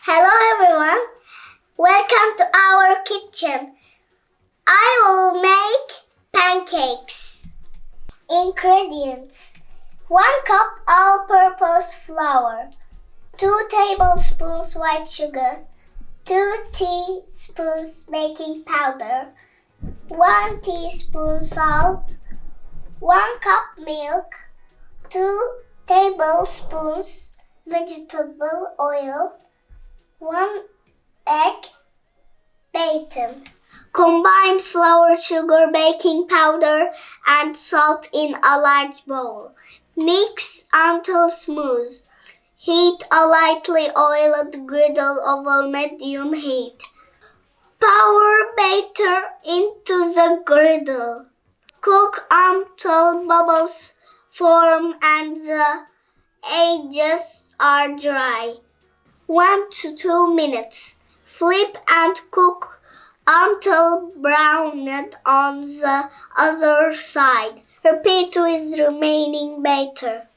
Hello everyone, welcome to our kitchen. I will make pancakes. Ingredients: 1 cup all-purpose flour, 2 tablespoons white sugar, 2 teaspoons baking powder, 1 teaspoon salt, 1 cup milk, 2 tablespoons vegetable oil, 1 egg beaten. Combine flour, sugar, baking powder, and salt in a large bowl. Mix until smooth. Heat a lightly oiled griddle over medium heat. Pour batter into the griddle. Cook until bubbles form and the edges are dry. 1 to 2 minutes. Flip and cook until browned on the other side. Repeat with remaining batter.